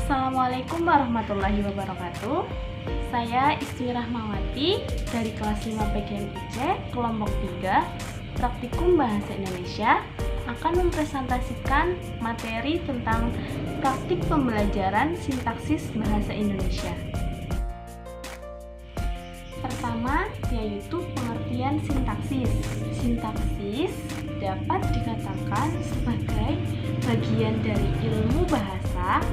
Assalamualaikum warahmatullahi wabarakatuh. Saya Isti Rahmawati dari kelas 5 PGMIC kelompok 3 Praktikum Bahasa Indonesia akan mempresentasikan materi tentang praktik pembelajaran sintaksis bahasa Indonesia. Pertama, yaitu pengertian sintaksis. Sintaksis dapat dikatakan sebagai bagian dari ilmu bahasa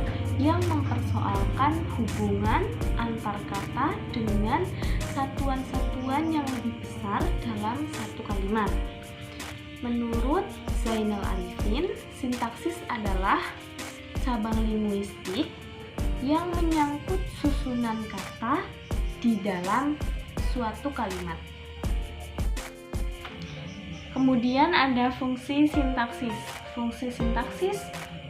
yang mempersoalkan hubungan antar kata dengan satuan-satuan yang lebih besar dalam satu kalimat. Menurut Zainal Arifin, sintaksis adalah cabang linguistik yang menyangkut susunan kata di dalam suatu kalimat. Kemudian ada fungsi sintaksis. Fungsi sintaksis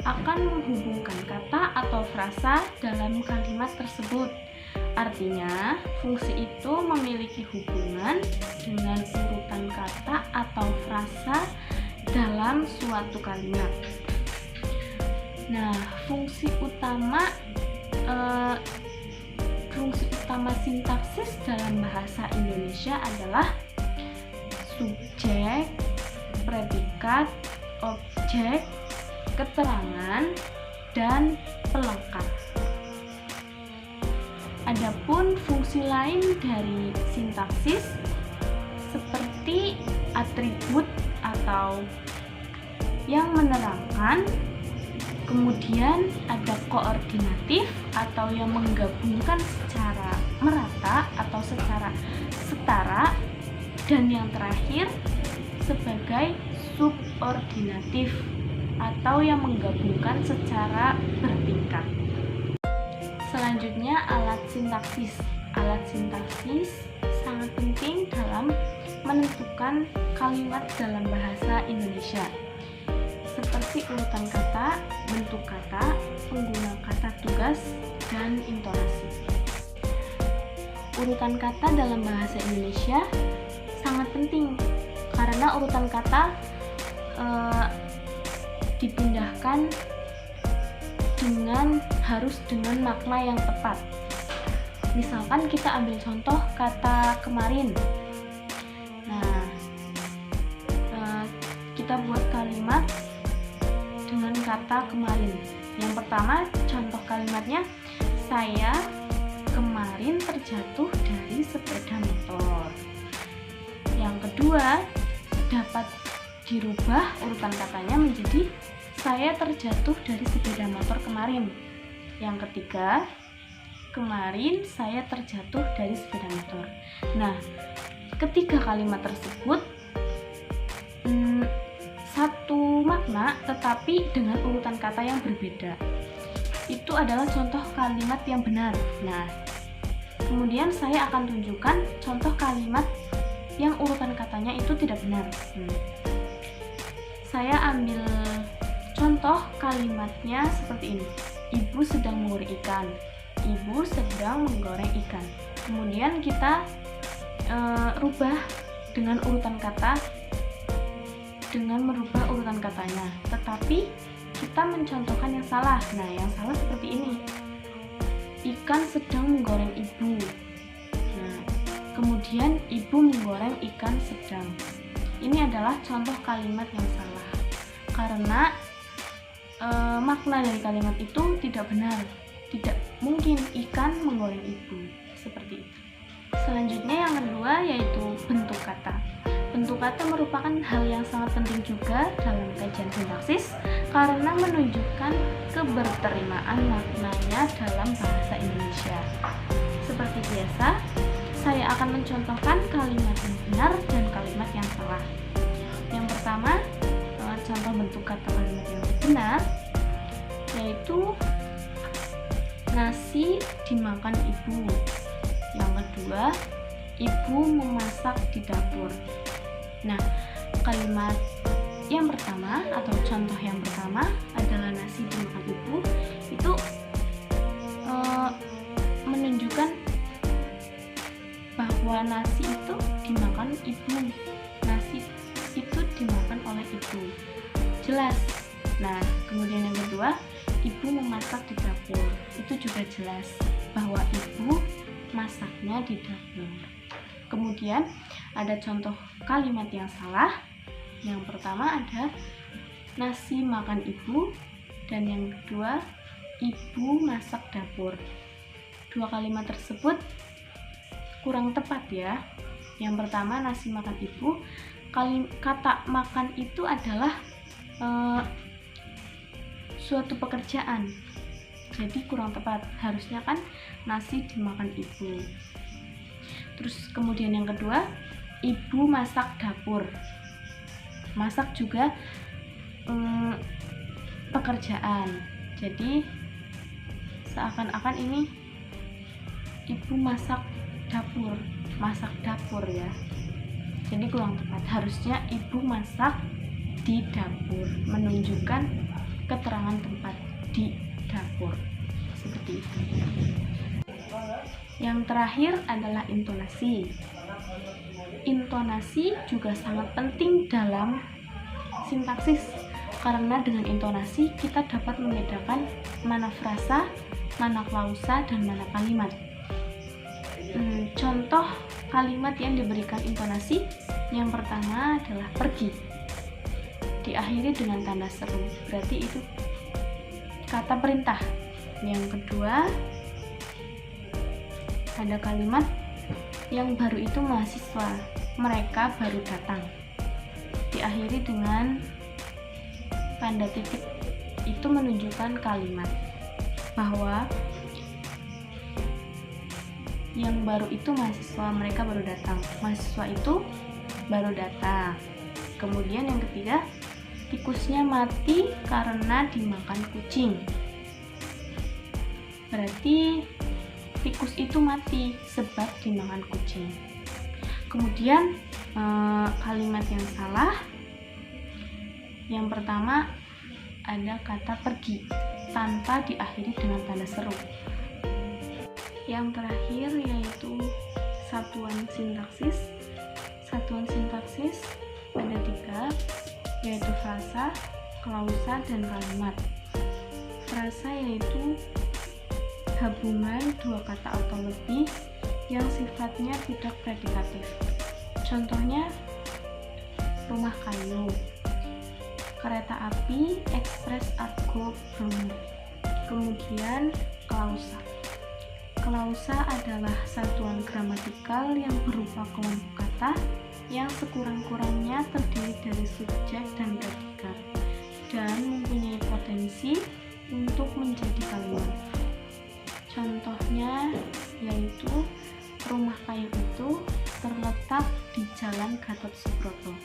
akan menghubungkan kata atau frasa dalam kalimat tersebut. Artinya, fungsi itu memiliki hubungan dengan urutan kata atau frasa dalam suatu kalimat. Nah, fungsi utama sintaksis dalam bahasa Indonesia adalah subjek, predikat, objek, keterangan, dan pelengkap. Adapun fungsi lain dari sintaksis seperti atribut atau yang menerangkan, kemudian ada koordinatif atau yang menggabungkan secara merata atau secara setara, dan yang terakhir sebagai subordinatif atau yang menggabungkan secara bertingkat. Selanjutnya, alat sintaksis. Alat sintaksis sangat penting dalam menentukan kalimat dalam bahasa Indonesia, seperti urutan kata, bentuk kata, pengguna kata tugas, dan intonasi. Urutan kata dalam bahasa Indonesia sangat penting karena urutan kata dipindahkan harus dengan makna yang tepat. Misalkan kita ambil contoh kata kemarin. Nah, kita buat kalimat dengan kata kemarin. Yang pertama, contoh kalimatnya, saya kemarin terjatuh dari sepeda motor. Yang kedua, dapat dirubah urutan katanya menjadi saya terjatuh dari sepeda motor kemarin. Yang ketiga, kemarin saya terjatuh dari sepeda motor. Nah, ketiga kalimat tersebut satu makna tetapi dengan urutan kata yang berbeda. Itu adalah contoh kalimat yang benar. Nah, kemudian saya akan tunjukkan contoh kalimat yang urutan katanya itu tidak benar. Saya ambil contoh kalimatnya seperti ini. Ibu sedang menggoreng ikan. Ibu sedang menggoreng ikan. Kemudian kita rubah dengan urutan kata dengan merubah urutan katanya. Tetapi kita mencontohkan yang salah. Nah, yang salah seperti ini. Ikan sedang menggoreng ibu. Nah, kemudian ibu menggoreng ikan sedang. Ini adalah contoh kalimat yang salah karena makna dari kalimat itu tidak benar. Tidak mungkin ikan menggoreng ibu seperti itu. Selanjutnya yang kedua yaitu bentuk kata. Bentuk kata merupakan hal yang sangat penting juga dalam kajian sintaksis karena menunjukkan keberterimaan maknanya dalam bahasa Indonesia. Seperti biasa, saya akan mencontohkan kalimat yang benar dan kalimat yang salah. Yang pertama, contoh bentuk kata kalimat yang benar yaitu nasi dimakan ibu. Yang kedua, ibu memasak di dapur. Nah, kalimat yang pertama atau contoh yang pertama adalah nasi dimakan ibu. Itu menunjukkan bahwa nasi itu dimakan ibu. Nasi itu dimakan oleh ibu. Jelas. Nah, kemudian yang kedua, ibu memasak di dapur. Itu juga jelas bahwa ibu masaknya di dapur. Kemudian ada contoh kalimat yang salah. Yang pertama ada nasi makan ibu, dan yang kedua ibu masak dapur. Dua kalimat tersebut kurang tepat ya. Yang pertama nasi makan ibu, kata makan itu adalah suatu pekerjaan, jadi kurang tepat. Harusnya kan nasi dimakan ibu. Terus kemudian yang kedua, ibu masak dapur. Masak juga pekerjaan, jadi seakan-akan ini ibu masak dapur ya, jadi kurang tepat. Harusnya ibu masak di dapur, menunjukkan keterangan tempat di dapur, seperti itu. Yang terakhir adalah intonasi. Intonasi juga sangat penting dalam sintaksis, karena dengan intonasi kita dapat membedakan mana frasa, mana klausa, dan mana kalimat. Contoh kalimat yang diberikan intonasi, yang pertama adalah pergi, diakhiri dengan tanda seru, berarti itu kata perintah. Yang kedua ada kalimat yang baru itu mahasiswa, mereka baru datang, diakhiri dengan tanda titik. Itu menunjukkan kalimat bahwa yang baru itu mahasiswa, mereka baru datang, mahasiswa itu baru datang. Kemudian yang ketiga, tikusnya mati karena dimakan kucing, berarti tikus itu mati sebab dimakan kucing. Kemudian kalimat yang salah, yang pertama ada kata pergi tanpa diakhiri dengan tanda seru. Yang terakhir yaitu satuan sintaksis. Satuan sintaksis ada 3, yaitu frasa, klausa, dan kalimat. Frasa yaitu gabungan dua kata atau lebih yang sifatnya tidak predikatif. Contohnya rumah kayu, kereta api, ekspres, argo, bromo. Kemudian klausa. Klausa adalah satuan gramatikal yang berupa kelompok kata yang sekurang-kurangnya terdiri dari subjek dan predikat dan mempunyai potensi untuk menjadi kalimat. Contohnya yaitu rumah kayu itu terletak di Jalan Gatot Subroto.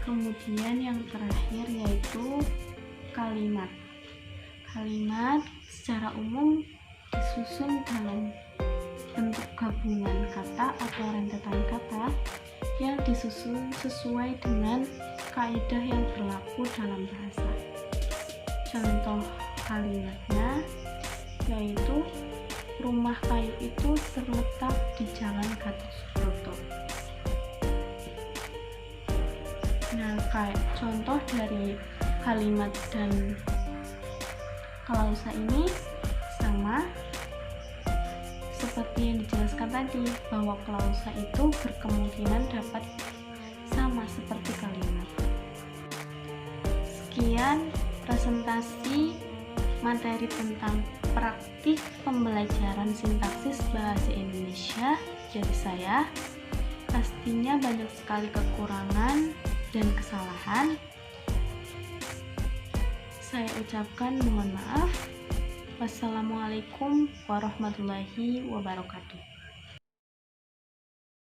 Kemudian yang terakhir yaitu kalimat. Kalimat secara umum disusun dalam bentuk gabungan kata atau rentetan kata yang disusun sesuai dengan kaidah yang berlaku dalam bahasa. Contoh kalimatnya yaitu rumah kayu itu terletak di Jalan Gatot Subroto. Nah, contoh dari kalimat dan klausa ini sama seperti yang dijelaskan tadi, bahwa klausa itu berkemungkinan dapat sama seperti kalimat. Sekian presentasi materi tentang praktik pembelajaran sintaksis bahasa Indonesia dari saya. Pastinya banyak sekali kekurangan dan kesalahan. Saya ucapkan mohon maaf. Wassalamualaikum warahmatullahi wabarakatuh.